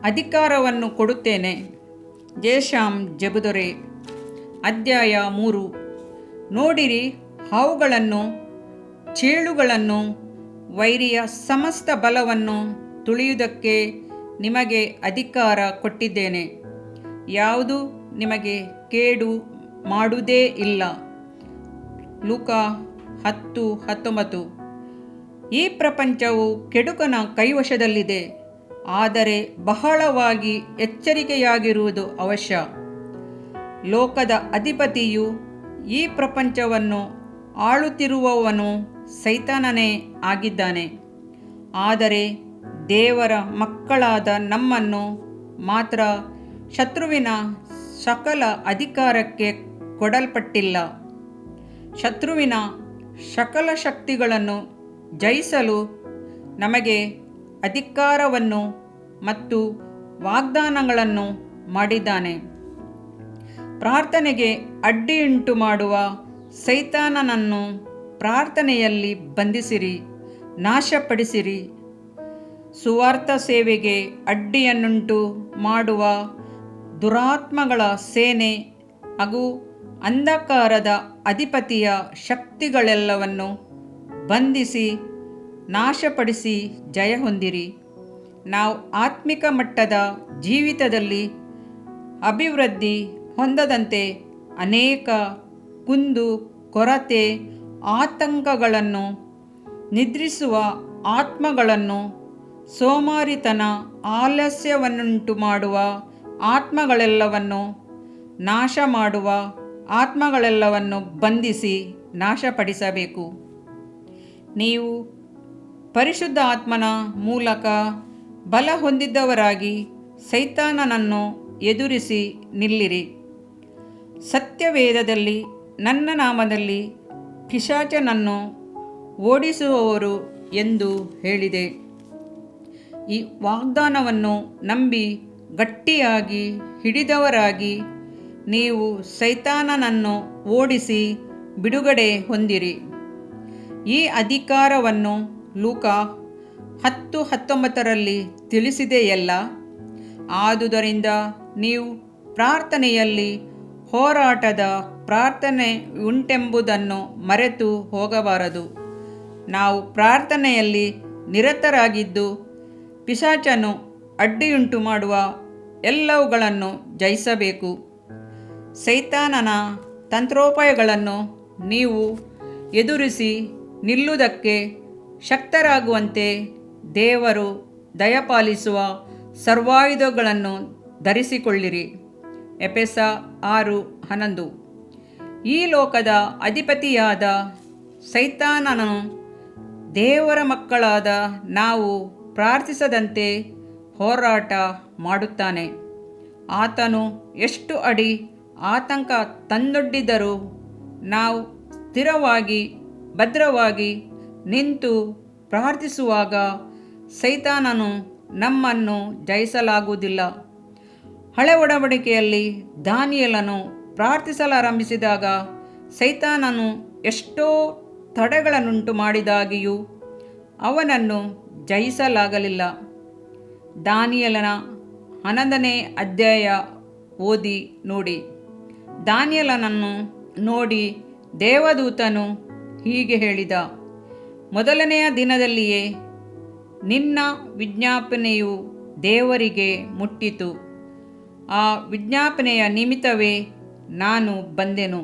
ಅಧಿಕಾರವನ್ನು ಕೊಡುತ್ತೇನೆ. ಜೇಷಾಮ್ ಜಬುದೊರೆ. ಅಧ್ಯಾಯ 3. ನೋಡಿರಿ, ಹಾವುಗಳನ್ನು, ಚೇಳುಗಳನ್ನು, ವೈರಿಯ ಸಮಸ್ತ ಬಲವನ್ನು ತುಳಿಯುವುದಕ್ಕೆ ನಿಮಗೆ ಅಧಿಕಾರ ಕೊಟ್ಟಿದ್ದೇನೆ. ಯಾವುದೂ ನಿಮಗೆ ಕೇಡು ಮಾಡುವುದೇ ಇಲ್ಲ. ಲೂಕ 10:19. ಈ ಪ್ರಪಂಚವು ಕೆಡುಕನ ಕೈವಶದಲ್ಲಿದೆ, ಆದರೆ ಬಹಳವಾಗಿ ಎಚ್ಚರಿಕೆಯಾಗಿರುವುದು ಅವಶ್ಯ. ಲೋಕದ ಅಧಿಪತಿಯು ಈ ಪ್ರಪಂಚವನ್ನು ಆಳುತ್ತಿರುವವನು ಸೈತಾನನೇ ಆಗಿದ್ದಾನೆ. ಆದರೆ ದೇವರ ಮಕ್ಕಳಾದ ನಮ್ಮನ್ನು ಮಾತ್ರ ಶತ್ರುವಿನ ಸಕಲ ಅಧಿಕಾರಕ್ಕೆ ಕೊಡಲ್ಪಟ್ಟಿಲ್ಲ. ಶತ್ರುವಿನ ಸಕಲ ಶಕ್ತಿಗಳನ್ನು ಜಯಿಸಲು ನಮಗೆ ಅಧಿಕಾರವನ್ನು ಮತ್ತು ವಾಗ್ದಾನಗಳನ್ನು ಮಾಡಿದ್ದಾನೆ. ಪ್ರಾರ್ಥನೆಗೆ ಅಡ್ಡಿಯುಂಟು ಮಾಡುವ ಸೈತಾನನನ್ನು ಪ್ರಾರ್ಥನೆಯಲ್ಲಿ ಬಂಧಿಸಿರಿ, ನಾಶಪಡಿಸಿರಿ. ಸುವಾರ್ಥ ಸೇವೆಗೆ ಅಡ್ಡಿಯನ್ನುಂಟು ಮಾಡುವ ದುರಾತ್ಮಗಳ ಸೇನೆ ಹಾಗೂ ಅಂಧಕಾರದ ಅಧಿಪತಿಯ ಶಕ್ತಿಗಳೆಲ್ಲವನ್ನು ಬಂಧಿಸಿ ನಾಶಪಡಿಸಿ ಜಯ ಹೊಂದಿರಿ. ನಾವು ಆತ್ಮಿಕ ಮಟ್ಟದ ಜೀವಿತದಲ್ಲಿ ಅಭಿವೃದ್ಧಿ ಹೊಂದದಂತೆ ಅನೇಕ ಕುಂದು ಕೊರತೆ, ಆತಂಕಗಳನ್ನು, ನಿದ್ರಿಸುವ ಆತ್ಮಗಳನ್ನು, ಸೋಮಾರಿತನ, ಆಲಸ್ಯವನ್ನುಂಟು ಮಾಡುವ ಆತ್ಮಗಳೆಲ್ಲವನ್ನು, ನಾಶ ಮಾಡುವ ಆತ್ಮಗಳೆಲ್ಲವನ್ನು ಬಂಧಿಸಿ ನಾಶಪಡಿಸಬೇಕು. ನೀವು ಪರಿಶುದ್ಧ ಆತ್ಮನ ಮೂಲಕ ಬಲ ಹೊಂದಿದವರಾಗಿ ಸೈತಾನನನ್ನು ಎದುರಿಸಿ ನಿಲ್ಲಿರಿ. ಸತ್ಯವೇದದಲ್ಲಿ ನನ್ನ ನಾಮದಲ್ಲಿ ಪಿಶಾಚನನ್ನು ಓಡಿಸುವವರು ಎಂದು ಹೇಳಿದೆ. ಈ ವಾಗ್ದಾನವನ್ನು ನಂಬಿ ಗಟ್ಟಿಯಾಗಿ ಹಿಡಿದವರಾಗಿ ನೀವು ಸೈತಾನನನ್ನು ಓಡಿಸಿ ಬಿಡುಗಡೆ ಹೊಂದಿರಿ. ಈ ಅಧಿಕಾರವನ್ನು ಲೂಕ 10:19 ತಿಳಿಸಿದೆಯಲ್ಲ. ಆದುದರಿಂದ ನೀವು ಪ್ರಾರ್ಥನೆಯಲ್ಲಿ ಹೋರಾಟದ ಪ್ರಾರ್ಥನೆ ಉಂಟೆಂಬುದನ್ನು ಮರೆತು ಹೋಗಬಾರದು. ನಾವು ಪ್ರಾರ್ಥನೆಯಲ್ಲಿ ನಿರತರಾಗಿದ್ದು ಪಿಶಾಚನು ಅಡ್ಡಿಯುಂಟು ಮಾಡುವ ಎಲ್ಲವುಗಳನ್ನು ಜಯಿಸಬೇಕು. ಸೈತಾನನ ತಂತ್ರೋಪಾಯಗಳನ್ನು ನೀವು ಎದುರಿಸಿ ನಿಲ್ಲುವುದಕ್ಕೆ ಶಕ್ತರಾಗುವಂತೆ ದೇವರು ದಯಪಾಲಿಸುವ ಸರ್ವಾಯುಧಗಳನ್ನು ಧರಿಸಿಕೊಳ್ಳಿರಿ. ಎಫೆಸ 6:11. ಈ ಲೋಕದ ಅಧಿಪತಿಯಾದ ಸೈತಾನನು ದೇವರ ಮಕ್ಕಳಾದ ನಾವು ಪ್ರಾರ್ಥಿಸದಂತೆ ಹೋರಾಟ ಮಾಡುತ್ತಾನೆ. ಆತನು ಎಷ್ಟು ಅಡಿ ಆತಂಕ ತಂದೊಡ್ಡಿದರೂ ನಾವು ಸ್ಥಿರವಾಗಿ ಭದ್ರವಾಗಿ ನಿಂತು ಪ್ರಾರ್ಥಿಸುವಾಗ ಸೈತಾನನು ನಮ್ಮನ್ನು ಜಯಿಸಲಾಗುವುದಿಲ್ಲ. ಹಳೆ ಒಡಂಬಡಿಕೆಯಲ್ಲಿ ದಾನಿಯೇಲನು ಪ್ರಾರ್ಥಿಸಲಾರಂಭಿಸಿದಾಗ ಸೈತಾನನು ಎಷ್ಟೋ ತಡೆಗಳನ್ನುಂಟು ಮಾಡಿದಾಗಿಯೂ ಅವನನ್ನು ಜಯಿಸಲಾಗಲಿಲ್ಲ. ದಾನಿಯೇಲನ 11ನೇ ಅಧ್ಯಾಯ ಓದಿ ನೋಡಿ. ದಾನಿಯೇಲನನ್ನು ನೋಡಿ ದೇವದೂತನು ಹೀಗೆ ಹೇಳಿದ, ಮೊದಲನೆಯ ದಿನದಲ್ಲಿಯೇ ನಿನ್ನ ವಿಜ್ಞಾಪನೆಯು ದೇವರಿಗೆ ಮುಟ್ಟಿತು. ಆ ವಿಜ್ಞಾಪನೆಯ ನಿಮಿತ್ತವೇ ನಾನು ಬಂದೆನು.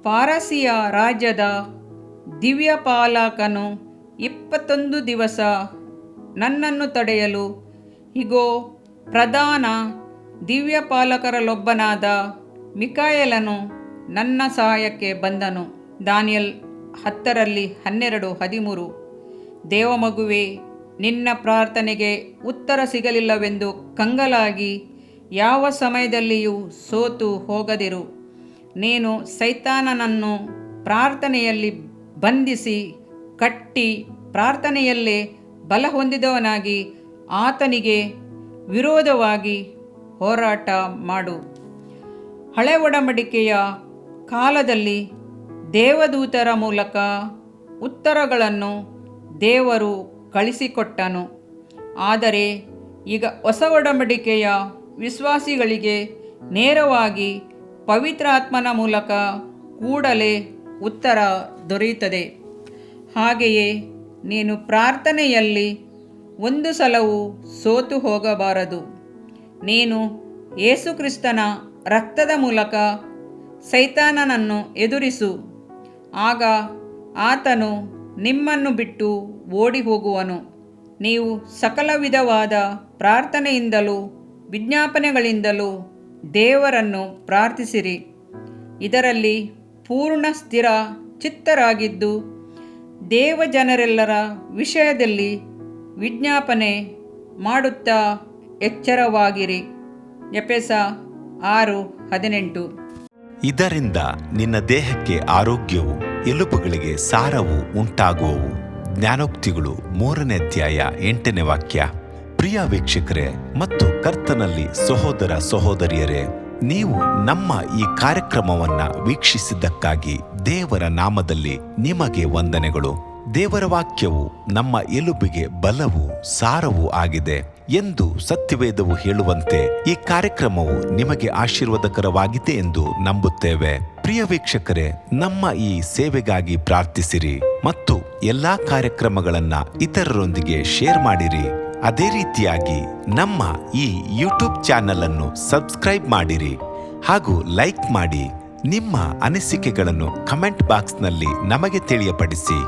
ಪಾರಸಿಯ ರಾಜ್ಯದ ದಿವ್ಯಪಾಲಕನು 21 ದಿವಸ ನನ್ನನ್ನು ತಡೆಯಲು, ಇಗೋ, ಪ್ರಧಾನ ದಿವ್ಯಪಾಲಕರಲ್ಲೊಬ್ಬನಾದ ಮಿಕಾಯೇಲನು ನನ್ನ ಸಹಾಯಕ್ಕೆ ಬಂದನು. ದಾನಿಯೇಲ್ 10:12-13. ದೇವಮಗುವೆ, ನಿನ್ನ ಪ್ರಾರ್ಥನೆಗೆ ಉತ್ತರ ಸಿಗಲಿಲ್ಲವೆಂದು ಕಂಗಾಲಾಗಿ ಯಾವ ಸಮಯದಲ್ಲಿಯೂ ಸೋತು ಹೋಗದಿರು. ನೀನು ಸೈತಾನನನ್ನು ಪ್ರಾರ್ಥನೆಯಲ್ಲಿ ಬಂಧಿಸಿ ಕಟ್ಟಿ ಪ್ರಾರ್ಥನೆಯಲ್ಲೇ ಬಲ ಹೊಂದಿದವನಾಗಿ ಆತನಿಗೆ ವಿರೋಧವಾಗಿ ಹೋರಾಟ ಮಾಡು. ಹಳೆ ಒಡಂಬಡಿಕೆಯ ಕಾಲದಲ್ಲಿ ದೇವದೂತರ ಮೂಲಕ ಉತ್ತರಗಳನ್ನು ದೇವರು ಕಳಿಸಿಕೊಟ್ಟನು. ಆದರೆ ಈಗ ಹೊಸ ಒಡಂಬಡಿಕೆಯ ವಿಶ್ವಾಸಿಗಳಿಗೆ ನೇರವಾಗಿ ಪವಿತ್ರಾತ್ಮನ ಮೂಲಕ ಕೂಡಲೇ ಉತ್ತರ ದೊರೆಯುತ್ತದೆ. ಹಾಗೆಯೇ ನೀನು ಪ್ರಾರ್ಥನೆಯಲ್ಲಿ ಒಂದು ಸಲವೂ ಸೋತು ಹೋಗಬಾರದು. ನೀನು ಯೇಸುಕ್ರಿಸ್ತನ ರಕ್ತದ ಮೂಲಕ ಸೈತಾನನನ್ನು ಎದುರಿಸು. ಆಗ ಆತನು ನಿಮ್ಮನ್ನು ಬಿಟ್ಟು ಓಡಿ ಹೋಗುವನು. ನೀವು ಸಕಲ ವಿಧವಾದ ಪ್ರಾರ್ಥನೆಯಿಂದಲೂ ವಿಜ್ಞಾಪನೆಗಳಿಂದಲೂ ದೇವರನ್ನು ಪ್ರಾರ್ಥಿಸಿರಿ. ಇದರಲ್ಲಿ ಪೂರ್ಣ ಸ್ಥಿರ ಚಿತ್ತರಾಗಿದ್ದು ದೇವಜನರೆಲ್ಲರ ವಿಷಯದಲ್ಲಿ ವಿಜ್ಞಾಪನೆ ಮಾಡುತ್ತಾ ಎಚ್ಚರವಾಗಿರಿ. ಎಫೆಸ 6:18. ಇದರಿಂದ ನಿನ್ನ ದೇಹಕ್ಕೆ ಆರೋಗ್ಯವು, ಎಲುಬುಗಳಿಗೆ ಸಾರವು ಉಂಟಾಗುವವು. ಜ್ಞಾನೋಕ್ತಿಗಳು 3ನೇ ಅಧ್ಯಾಯ 8ನೇ ವಾಕ್ಯ. ಪ್ರಿಯ ವೀಕ್ಷಕರೇ ಮತ್ತು ಕರ್ತನಲ್ಲಿ ಸಹೋದರ ಸಹೋದರಿಯರೇ, ನೀವು ನಮ್ಮ ಈ ಕಾರ್ಯಕ್ರಮವನ್ನ ವೀಕ್ಷಿಸಿದ್ದಕ್ಕಾಗಿ ದೇವರ ನಾಮದಲ್ಲಿ ನಿಮಗೆ ವಂದನೆಗಳು. ದೇವರ ವಾಕ್ಯವು ನಮ್ಮ ಎಲುಬಿಗೆ ಬಲವು, ಸಾರವೂ ಆಗಿದೆ ಎಂದು ಸತ್ಯವೇದವು ಹೇಳುವಂತೆ ಈ ಕಾರ್ಯಕ್ರಮವು ನಿಮಗೆ ಆಶೀರ್ವಾದಕರವಾಗಿದೆ ಎಂದು ನಂಬುತ್ತೇವೆ. ಪ್ರಿಯ ವೀಕ್ಷಕರೇ, ನಮ್ಮ ಈ ಸೇವೆಗಾಗಿ ಪ್ರಾರ್ಥಿಸಿರಿ ಮತ್ತು ಎಲ್ಲಾ ಕಾರ್ಯಕ್ರಮಗಳನ್ನ ಇತರರೊಂದಿಗೆ ಶೇರ್ ಮಾಡಿರಿ. ಅದೇ ರೀತಿಯಾಗಿ ನಮ್ಮ ಈ ಯೂಟ್ಯೂಬ್ ಚಾನೆಲ್ ಅನ್ನು ಸಬ್ಸ್ಕ್ರೈಬ್ ಮಾಡಿರಿ ಹಾಗೂ ಲೈಕ್ ಮಾಡಿ. ನಿಮ್ಮ ಅನಿಸಿಕೆಗಳನ್ನು ಕಮೆಂಟ್ ಬಾಕ್ಸ್ನಲ್ಲಿ ನಮಗೆ ತಿಳಿಯಪಡಿಸಿ.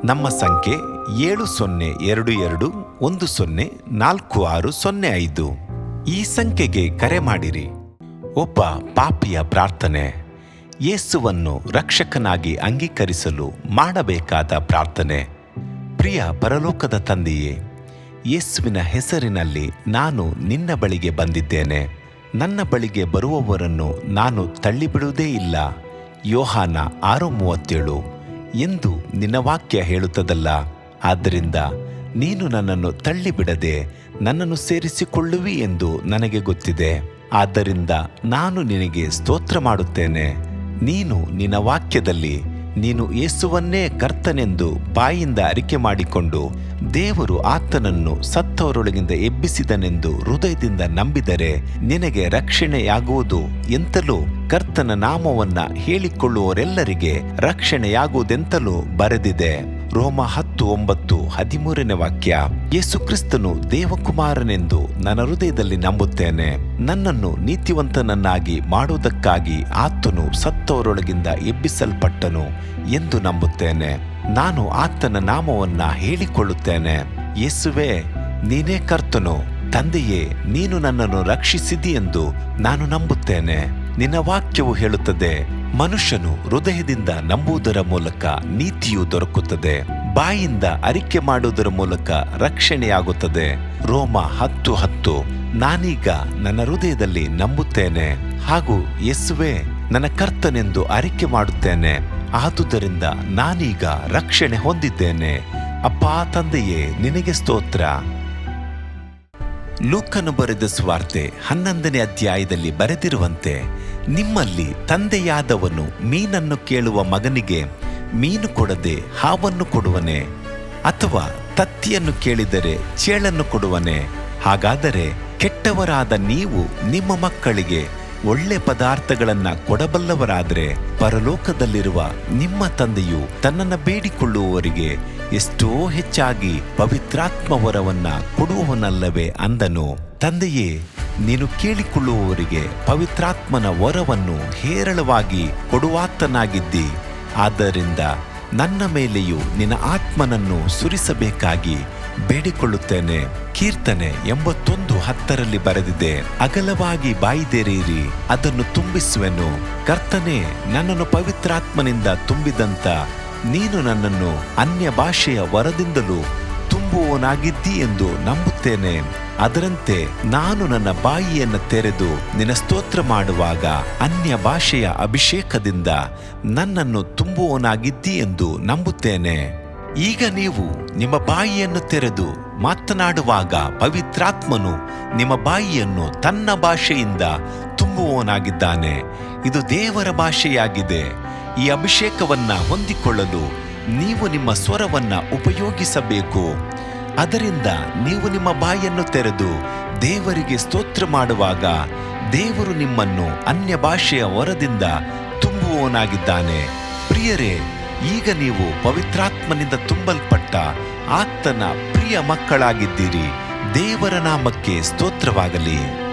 ನಮ್ಮ ಸಂಖ್ಯೆ 7022104605. ಈ ಸಂಖ್ಯೆಗೆ ಕರೆ ಮಾಡಿರಿ. ಒಬ್ಬ ಪಾಪಿಯ ಪ್ರಾರ್ಥನೆ. ಯೇಸುವನ್ನು ರಕ್ಷಕನಾಗಿ ಅಂಗೀಕರಿಸಲು ಮಾಡಬೇಕಾದ ಪ್ರಾರ್ಥನೆ. ಪ್ರಿಯ ಪರಲೋಕದ ತಂದೆಯೇ, ಯೇಸುವಿನ ಹೆಸರಿನಲ್ಲಿ ನಾನು ನಿನ್ನ ಬಳಿಗೆ ಬಂದಿದ್ದೇನೆ. ನನ್ನ ಬಳಿಗೆ ಬರುವವರನ್ನು ನಾನು ತಳ್ಳಿಬಿಡುವುದೇ ಇಲ್ಲ. ಯೋಹಾನ 6:37 ಎಂದು ನಿನ್ನ ವಾಕ್ಯ ಹೇಳುತ್ತದಲ್ಲ. ಆದ್ದರಿಂದ ನೀನು ನನ್ನನ್ನು ತಳ್ಳಿಬಿಡದೆ ನನ್ನನ್ನು ಸೇರಿಸಿಕೊಳ್ಳುವಿ ಎಂದು ನನಗೆ ಗೊತ್ತಿದೆ. ಆದ್ದರಿಂದ ನಾನು ನಿನಗೆ ಸ್ತೋತ್ರ ಮಾಡುತ್ತೇನೆ. ನೀನು ನಿನ್ನ ವಾಕ್ಯದಲ್ಲಿ ನೀನು ಯೇಸುವನ್ನೇ ಕರ್ತನೆಂದು ಬಾಯಿಂದ ಅರಿಕೆ ಮಾಡಿಕೊಂಡು ದೇವರು ಆತನನ್ನು ಸತ್ತವರೊಳಗಿಂದ ಎಬ್ಬಿಸಿದನೆಂದು ಹೃದಯದಿಂದ ನಂಬಿದರೆ ನಿನಗೆ ರಕ್ಷಣೆಯಾಗುವುದು ಎಂತಲೂ, ಕರ್ತನ ನಾಮವನ್ನ ಹೇಳಿಕೊಳ್ಳುವವರೆಲ್ಲರಿಗೆ ರಕ್ಷಣೆಯಾಗುವುದೆಂತಲೂ ಬರೆದಿದೆ. ರೋಮ 10:9-13ನೇ ವಾಕ್ಯ. ಯೇಸುಕ್ರಿಸ್ತನು ದೇವಕುಮಾರನೆಂದು ನನ್ನ ಹೃದಯದಲ್ಲಿ ನಂಬುತ್ತೇನೆ. ನನ್ನನ್ನು ನೀತಿವಂತನನ್ನಾಗಿ ಮಾಡುವುದಕ್ಕಾಗಿ ಆತನು ಸತ್ತವರೊಳಗಿಂದ ಎಬ್ಬಿಸಲ್ಪಟ್ಟನು ಎಂದು ನಂಬುತ್ತೇನೆ. ನಾನು ಆತನ ನಾಮವನ್ನ ಹೇಳಿಕೊಳ್ಳುತ್ತೇನೆ. ಯೇಸುವೇ, ನೀನೇ ಕರ್ತನು. ತಂದೆಯೇ, ನೀನು ನನ್ನನ್ನು ರಕ್ಷಿಸಿದಿ ಎಂದು ನಾನು ನಂಬುತ್ತೇನೆ. ನಿನ್ನ ವಾಕ್ಯವು ಹೇಳುತ್ತದೆ, ಮನುಷ್ಯನು ಹೃದಯದಿಂದ ನಂಬುವುದರ ಮೂಲಕ ನೀತಿಯು ದೊರಕುತ್ತದೆ, ಬಾಯಿಂದ ಅರಿಕೆ ಮಾಡುವುದರ ಮೂಲಕ ರಕ್ಷಣೆಯಾಗುತ್ತದೆ. ರೋಮ 10:10. ನಾನೀಗ ನನ್ನ ಹೃದಯದಲ್ಲಿ ನಂಬುತ್ತೇನೆ ಹಾಗೂ ಯೇಸುವೇ ನನ್ನ ಕರ್ತನೆಂದು ಅರಿಕೆ ಮಾಡುತ್ತೇನೆ. ಆದುದರಿಂದ ನಾನೀಗ ರಕ್ಷಣೆ ಹೊಂದಿದ್ದೇನೆ. ಅಪ್ಪಾ ತಂದೆಯೇ, ನಿನಗೆ ಸ್ತೋತ್ರ. ಲೂಕನು ಬರೆದ ಸುವಾರ್ತೆ 11ನೇ ಅಧ್ಯಾಯದಲ್ಲಿ ಬರೆದಿರುವಂತೆ, ನಿಮ್ಮಲ್ಲಿ ತಂದೆಯಾದವನು ಮೀನನ್ನು ಕೇಳುವ ಮಗನಿಗೆ ಮೀನು ಕೊಡದೆ ಹಾವನ್ನು ಕೊಡುವನೆ? ಅಥವಾ ತತ್ತಿಯನ್ನು ಕೇಳಿದರೆ ಚೇಳನ್ನು ಕೊಡುವನೆ? ಹಾಗಾದರೆ ಕೆಟ್ಟವರಾದ ನೀವು ನಿಮ್ಮ ಮಕ್ಕಳಿಗೆ ಒಳ್ಳೆ ಪದಾರ್ಥಗಳನ್ನ ಕೊಡಬಲ್ಲವರಾದರೆ ಪರಲೋಕದಲ್ಲಿರುವ ನಿಮ್ಮ ತಂದೆಯು ತನ್ನನ್ನು ಬೇಡಿಕೊಳ್ಳುವವರಿಗೆ ಎಷ್ಟೋ ಹೆಚ್ಚಾಗಿ ಪವಿತ್ರಾತ್ಮ ವರವನ್ನ ಕೊಡುವವನಲ್ಲವೇ ಅಂದನು. ತಂದೆಯೇ, ನೀನು ಕೇಳಿಕೊಳ್ಳುವವರಿಗೆ ಪವಿತ್ರಾತ್ಮನ ವರವನ್ನು ಹೇರಳವಾಗಿ ಕೊಡುವಾತನಾಗಿದ್ದಿ. ಆದ್ದರಿಂದ ನನ್ನ ಮೇಲೆಯೂ ನಿನ್ನ ಆತ್ಮನನ್ನು ಸುರಿಸಬೇಕಾಗಿ ಬೇಡಿಕೊಳ್ಳುತ್ತೇನೆ. ಕೀರ್ತನೆ 81:10 ಬರೆದಿದೆ, ಅಗಲವಾಗಿ ಬಾಯಿದೆರೆಯಿರಿ, ಅದನ್ನು ತುಂಬಿಸುವೆನು. ಕರ್ತನೇ, ನನ್ನನ್ನು ಪವಿತ್ರಾತ್ಮನಿಂದ ತುಂಬಿದಂತ ನೀನು ನನ್ನನ್ನು ಅನ್ಯ ಭಾಷೆಯ ವರದಿಂದಲೂ ತುಂಬುವವನಾಗಿದ್ದಿ ಎಂದು ನಂಬುತ್ತೇನೆ. ಅದರಂತೆ ನಾನು ನನ್ನ ಬಾಯಿಯನ್ನು ತೆರೆದು ನಿನ್ನ ಸ್ತೋತ್ರ ಮಾಡುವಾಗ ಅನ್ಯ ಭಾಷೆಯ ಅಭಿಷೇಕದಿಂದ ನನ್ನನ್ನು ತುಂಬುವವನಾಗಿದ್ದಿ ಎಂದು ನಂಬುತ್ತೇನೆ. ಈಗ ನೀವು ನಿಮ್ಮ ಬಾಯಿಯನ್ನು ತೆರೆದು ಮಾತನಾಡುವಾಗ ಪವಿತ್ರಾತ್ಮನು ನಿಮ್ಮ ಬಾಯಿಯನ್ನು ತನ್ನ ಭಾಷೆಯಿಂದ ತುಂಬುವವನಾಗಿದ್ದಾನೆ. ಇದು ದೇವರ ಭಾಷೆಯಾಗಿದೆ. ಈ ಅಭಿಷೇಕವನ್ನ ಹೊಂದಿಕೊಳ್ಳಲು ನೀವು ನಿಮ್ಮ ಸ್ವರವನ್ನ ಉಪಯೋಗಿಸಬೇಕು. ಅದರಿಂದ ನೀವು ನಿಮ್ಮ ಬಾಯನ್ನು ತೆರೆದು ದೇವರಿಗೆ ಸ್ತೋತ್ರ ಮಾಡುವಾಗ ದೇವರು ನಿಮ್ಮನ್ನು ಅನ್ಯ ಭಾಷೆಯ ವರದಿಂದ ತುಂಬುವವನಾಗಿದ್ದಾನೆ. ಪ್ರಿಯರೇ, ಈಗ ನೀವು ಪವಿತ್ರಾತ್ಮನಿಂದ ತುಂಬಲ್ಪಟ್ಟ ಆತನ ಪ್ರಿಯ ಮಕ್ಕಳಾಗಿದ್ದೀರಿ. ದೇವರ ನಾಮಕ್ಕೆ ಸ್ತೋತ್ರವಾಗಲಿ.